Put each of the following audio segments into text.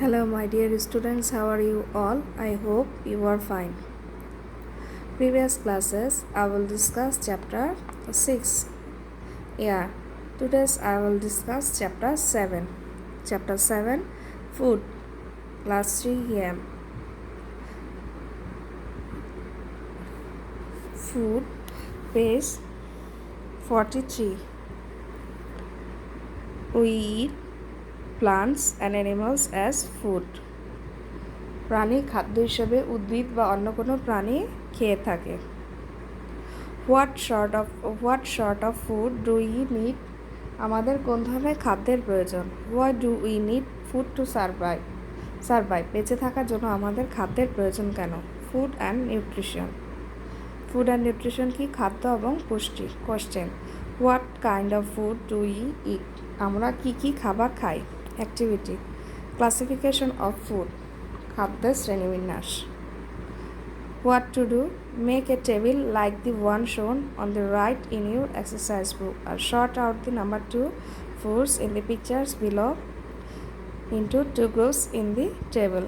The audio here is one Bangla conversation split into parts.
Hello, my dear students, how are you all? I hope you are fine. Previous classes, I will discuss chapter 6. Yeah, today I will discuss chapter 7. Chapter 7 Food, class 3 am. Food, page 43. We eat plants and animals as food. প্রাণী খাদ্য হিসেবে উদ্ভিদ বা অন্য কোনো প্রাণী খেয়ে থাকে। What sort of food do you need? আমাদের কোন ধরনের খাদ্যের প্রয়োজন? Why do we need food to survive বেঁচে থাকার জন্য আমাদের খাদ্যের প্রয়োজন কেন? ফুড অ্যান্ড নিউট্রিশন কি? খাদ্য এবং পুষ্টি। Question, what kind of food do you eat? আমরা কি খাবার খাই? অ্যাক্টিভিটি, ক্লাসিফিকেশন অফ ফুড, খাদ্যের শ্রেণীবিন্যাস। What to do? Make a table like the one shown on the right in your exercise book, or sort out the number 2 foods in the pictures below into 2 groups in the table.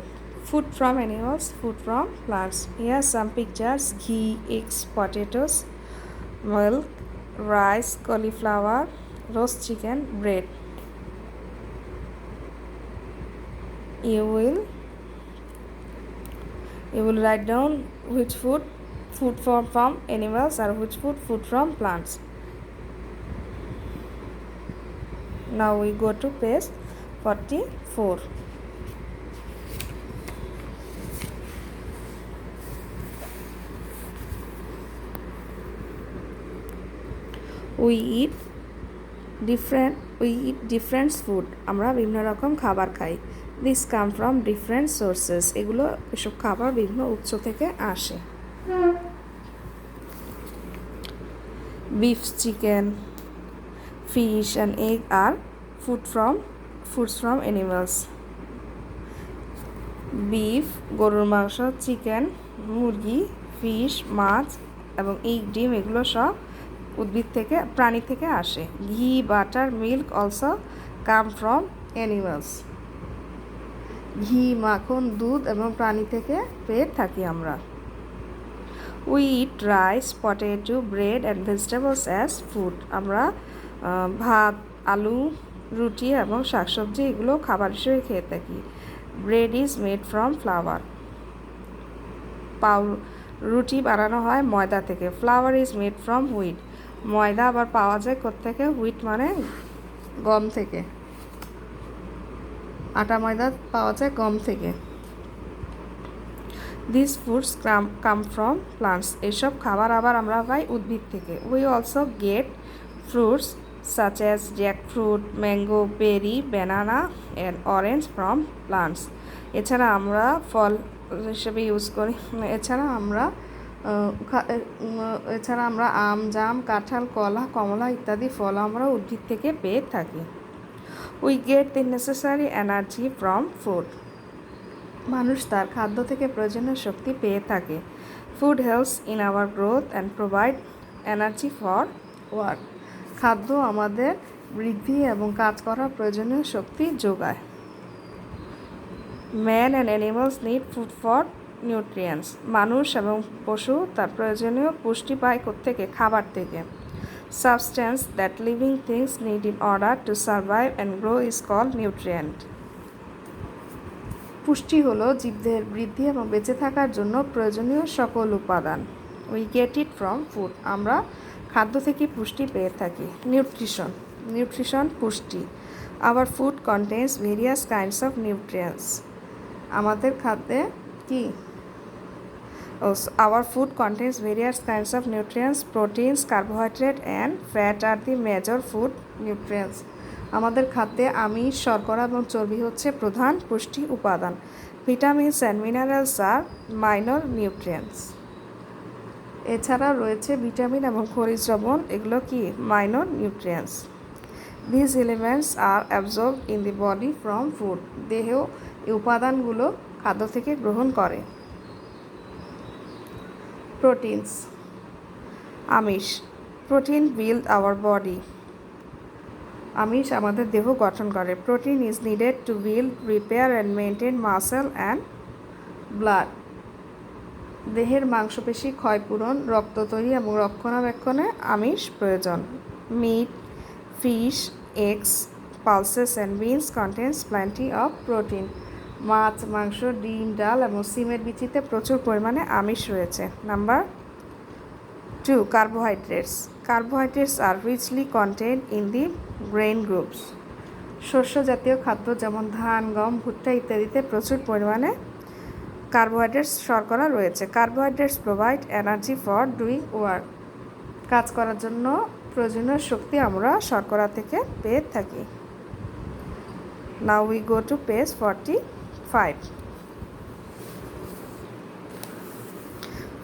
Food from animals, food from plants. Here are some pictures: ghee, eggs, potatoes, milk, rice, cauliflower, roast chicken, bread. You will write down which food from animals or which food from plants. Now we go to page 44. We eat different food. আমরা বিভিন্ন রকম খাবার খাই। This come from different sources. এসব খাবার বিভিন্ন উৎস থেকে আসে। Beef, chicken, fish and egg are foods from animals. Beef, গরুর মাংস, চিকেন, মুরগি, ফিশ, মাছ এবং এগ, ডিম, এগুলো সব প্রাণী থেকে আসে। Ghee, butter, milk also come from animals. ঘি, মাখন, দুধ এবং প্রাণী থেকে পেয়ে থাকি আমরা। We eat rice, potato, bread and vegetables as food. আমরা ভাত, আলু, রুটি এবং শাকসবজি এগুলো খাবার হিসেবে খেয়ে থাকি। Bread is made from flower. রুটি বানানো হয় ময়দা থেকে। Flower is made from wheat. ময়দা আবার পাওয়া যায় কোত্থেকে? হুইট মানে গম থেকে। আটা ময়দা পাওয়া যায় গম থেকে। This foods come from plants. এইসব খাবার আবার আমরা পাই উদ্ভিদ থেকে। We also get fruits such as jackfruit, mango, berry, banana and orange from plants. এছাড়া আমরা ফল হিসেবে ইউজ করি। এছাড়া আমরা আম, জাম, কাঁঠাল, কমলা ইত্যাদি ফল আমরা উদ্ভিদ থেকে পেয়ে থাকি। We get the necessary energy from food. মানুষ তার খাদ্য থেকে প্রয়োজনীয় শক্তি পেয়ে থাকে। Food helps in our growth and provide energy for work. খাদ্য আমাদের বৃদ্ধি এবং কাজ করার প্রয়োজনীয় শক্তি যোগায়। Man and animals need food for nutrients. মানুষ এবং পশু তার প্রয়োজনীয় পুষ্টি পায় কোত্থেকে? খাবার থেকে। Substance that living things need in order to survive and grow is called nutrient. পুষ্টি হলো জীবদের বৃদ্ধি এবং বেঁচে থাকার জন্য প্রয়োজনীয় সকল উপাদান। We get it from food. আমরা খাদ্য থেকে পুষ্টি পেয়ে থাকি। নিউট্রিশন পুষ্টি। Our food contains various kinds of nutrients. আমাদের খাদ্যে কি? Our food contains various kinds of nutrients. Proteins, carbohydrate and fat are the major food nutrients. আমাদের খাদ্যে আমিষ, শর্করা এবং চর্বি হচ্ছে প্রধান পুষ্টি উপাদান। Vitamins and minerals are minor nutrients. এছাড়া রয়েছে ভিটামিন এবং খনিজ লবণ, এগুলো কি? Minor nutrients. This elements are absorbed in the body from food. দেহ এই উপাদানগুলো খাদ্য থেকে গ্রহণ করে। প্রোটিনস, আমিষ। Protein build our body. আমিষ আমাদের দেহ গঠন করে। Protein is needed to build, repair and maintain muscle and blood. দেহের মাংসপেশি ক্ষয়পূরণ, রক্ত তৈরি এবং রক্ষণাবেক্ষণে আমিষ প্রয়োজন। Meat, fish, eggs, pulses and beans contains plenty of protein. মাছ, মাংস, ডিম, ডাল এবং সিমের বিচিতে প্রচুর পরিমাণে আমিষ রয়েছে। Number 2, carbohydrates. Carbohydrates are richly contained in the grain groups. শস্য জাতীয় খাদ্য যেমন ধান, গম, ভুট্টা ইত্যাদিতে প্রচুর পরিমাণে কার্বোহাইড্রেটস শর্করা রয়েছে। Carbohydrates provide energy for doing work. কাজ করার জন্য প্রয়োজনীয় শক্তি আমরা শর্করা থেকে পেয়ে থাকি। Now we go to page 45.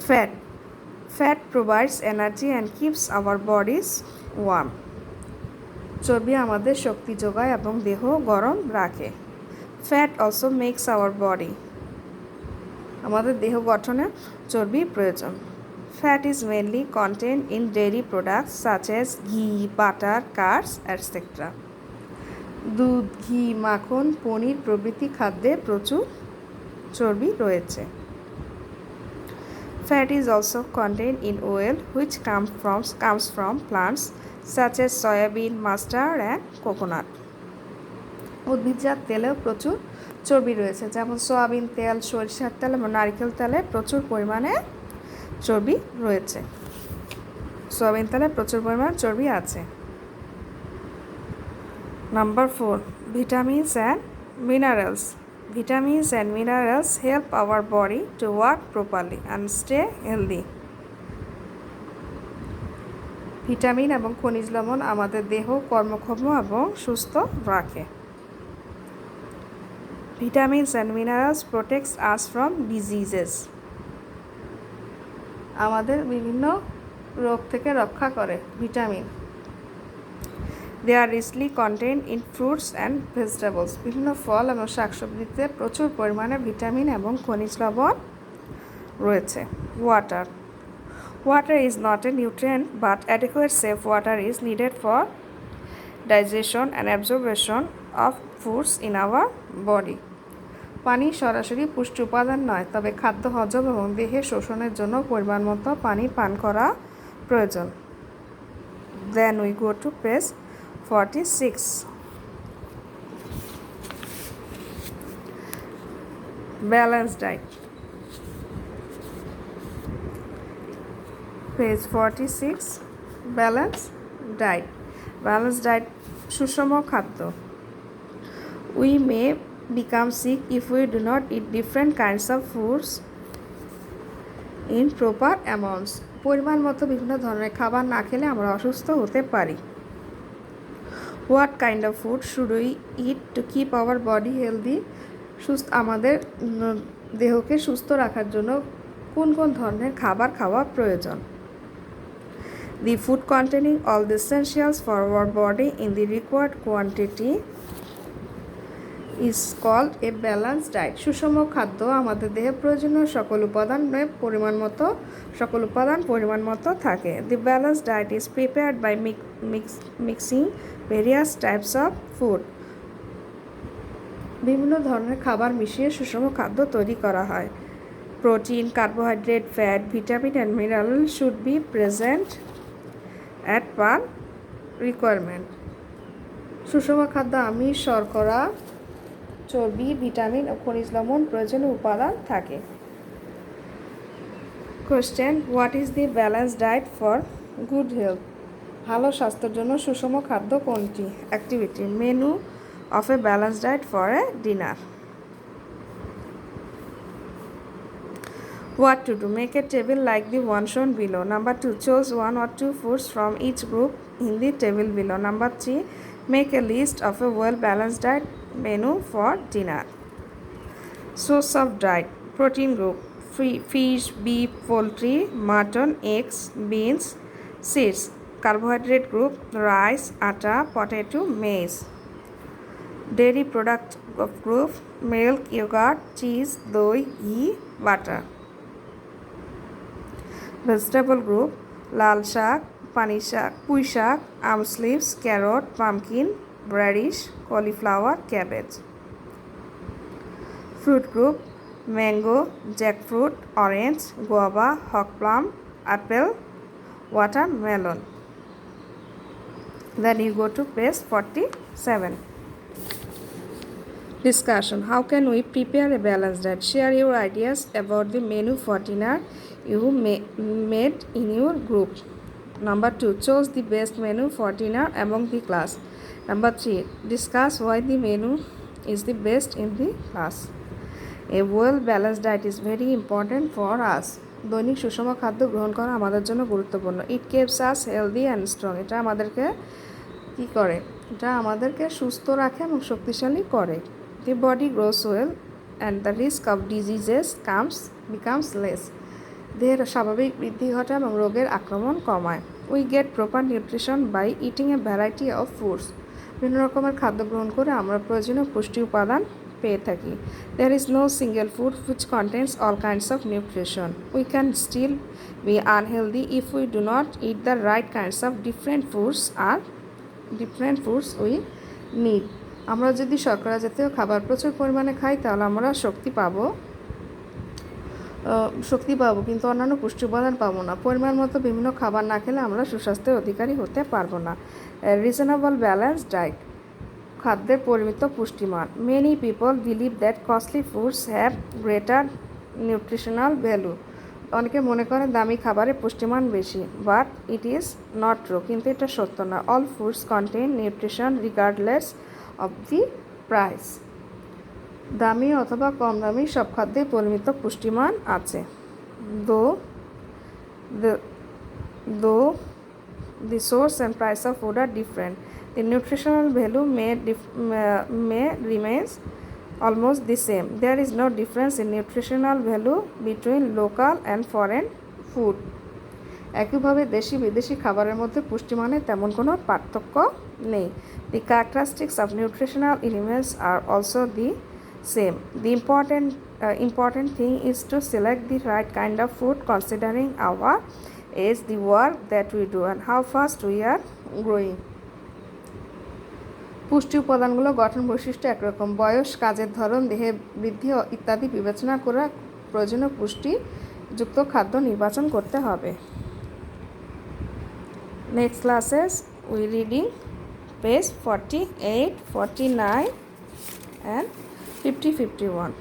Fat. Fat provides energy and keeps our bodies warm. চর্বি আমাদের শক্তি যোগায় এবং দেহ গরম রাখে। Fat also makes our body. আমাদের দেহ গঠনে চর্বি প্রয়োজন। Fat is mainly contained in dairy products such as ghee, butter, curds, etc. দুধ, ঘি, মাখন, পনির প্রভৃতি খাদ্যে প্রচুর চর্বি রয়েছে। Fat is also contained in oil which comes from plants such as soybean, mustard and coconut. উদ্ভিদজাত তেলেও প্রচুর চর্বি রয়েছে, যেমন সয়াবিন তেল, সরিষার তেল এবং নারকেল তেলে প্রচুর পরিমাণে চর্বি রয়েছে। সয়াবিন তেলে প্রচুর পরিমাণে চর্বি আছে। Number 4, vitamins and minerals. Vitamins and minerals help our body to work properly and stay healthy. Vitamin এবং খনিজ লবণ আমাদের দেহ কর্মক্ষম এবং সুস্থ রাখে। Vitamins and minerals protects us from diseases. আমাদের বিভিন্ন রোগ থেকে রক্ষা করে vitamin. They are richly contained in fruits and vegetables. বিভিন্ন ফল এবং শাকসবজিতে প্রচুর পরিমাণে ভিটামিন এবং খনিজ লবণ রয়েছে। Water. Water is not a nutrient, but adequate safe water is needed for digestion and absorption of foods in our body. পানি সরাসরি পুষ্টি উপাদান নয়, তবে খাদ্য হজম এবং দেহে শোষণের জন্য পরিমাণ মতো পানি পান করা প্রয়োজন। Then we go to page 46. Balanced diet. Page 46. Balanced diet. Balanced diet সুষম খাদ্য। We may become sick if we do not eat different kinds of foods in proper amounts. পরিমাণ মতো বিভিন্ন ধরনের খাবার না খেলে আমরা অসুস্থ হতে পারি। What kind of food should we eat to keep our body healthy? আমাদের দেহকে সুস্থ রাখার জন্য কোন কোন ধরনের খাবার খাওয়া প্রয়োজন? The food containing all the essentials for our body in the required quantity is called a balanced diet. সুষম খাদ্য আমাদের দেহে প্রয়োজনীয় সকল উপাদান পরিমাণ মতো থাকে। The balanced diet is prepared by mixing various types of food. বিভিন্ন ধরনের খাবার মিশিয়ে সুষম খাদ্য তৈরি করা হয়। Protein, carbohydrate, fat, vitamin and mineral should be present at per requirement. সুষম খাদ্য আমিষ, শর্করা, চর্বি, ভিটামিন ও খনিজ লবণ প্রয়োজনীয় উপাদান থাকে। Question: What is the balanced diet for good health? ভালো স্বাস্থ্যের জন্য সুষম খাদ্য কোনটি? Activity: Menu of a balanced diet for a dinner. What to do? Make a table like the one shown below. Number 2, choose 1 or 2 foods from each group in the table below. Number 3, make a list of a well-balanced diet menu for dinner. Source of diet: protein group, fish, beef, poultry, mutton, eggs, beans, seeds. Carbohydrate group, rice, atta, potato, maize. Dairy product group, milk, yogurt, cheese, doi, ghee, butter. Vegetable group, lal shak, পানি শাক, পুঁই শাক, arms leaves, carrot, pumpkin, radish, cauliflower, cabbage. Fruit group: mango, jackfruit, orange, guava, hog plum, apple, watermelon. Then you go to page 47. Discussion: how can we prepare a balanced diet? Share your ideas about the menu for dinner you made in your group. Number 2, choose the best menu for dinner among the class. Number 3, discuss why the menu is the best in the class. A well balanced diet is very important for us. দৈনিক সুষম খাদ্য গ্রহণ করা আমাদের জন্য গুরুত্বপূর্ণ. It keeps us healthy and strong. এটা আমাদেরকে কি করে? এটা আমাদেরকে সুস্থ রাখে এবং শক্তিশালী করে. The body grows well and the risk of diseases becomes less. দেহের স্বাভাবিক বৃদ্ধি ঘটে এবং রোগের আক্রমণ কমায়. We get proper nutrition by eating a variety of foods. বিভিন্ন রকমের খাদ্য গ্রহণ করে আমরা প্রয়োজনীয় পুষ্টি উপাদান পেয়ে থাকি. There is no single food which contains all kinds of nutrition. We can still be unhealthy if we do not eat the right kinds of different foods we need. আমরা যদি শর্করা জাতীয় খাবার প্রচুর পরিমাণে খাই তাহলে আমরা শক্তি পাবো কিন্তু অন্যান্য পুষ্টি উপাদান পাবো না. পরিমাণ মতো বিভিন্ন খাবার না খেলে আমরা সুস্বাস্থ্যের অধিকারী হতে পারবো না. রিজনেবল ব্যালেন্স ডায়েট: খাদ্যের পরিমিত পুষ্টিমান. Many people believe that costly foods have greater nutritional value. অনেকে মনে করেন দামি খাবারের পুষ্টিমান বেশি, but it is not true. কিন্তু এটা সত্য না. All foods contain nutrition regardless of the price. দামি অথবা কম দামি সব খাদ্যে পরিমিত পুষ্টিমান আছে. Though the source and price of food are different, the nutritional value may remains almost the same. There is no difference in nutritional value between local and foreign food. একইভাবে দেশি বিদেশি খাবারের মধ্যে পুষ্টিমানের তেমন কোনো পার্থক্য নেই. The characteristics of nutritional elements are also the same. The important thing is to select the right kind of food considering our age, the work that we do, and how fast we are growing. পুষ্টি উপাদানগুলো গঠন বৈশিষ্ট্য একরকম. বয়স, কাজের ধরন, দেহের বৃদ্ধি ইত্যাদি বিবেচনা করে প্রয়োজনীয় পুষ্টিযুক্ত খাদ্য নির্বাচন করতে হবে. Next classes we reading page 48, 49 and 50, 51.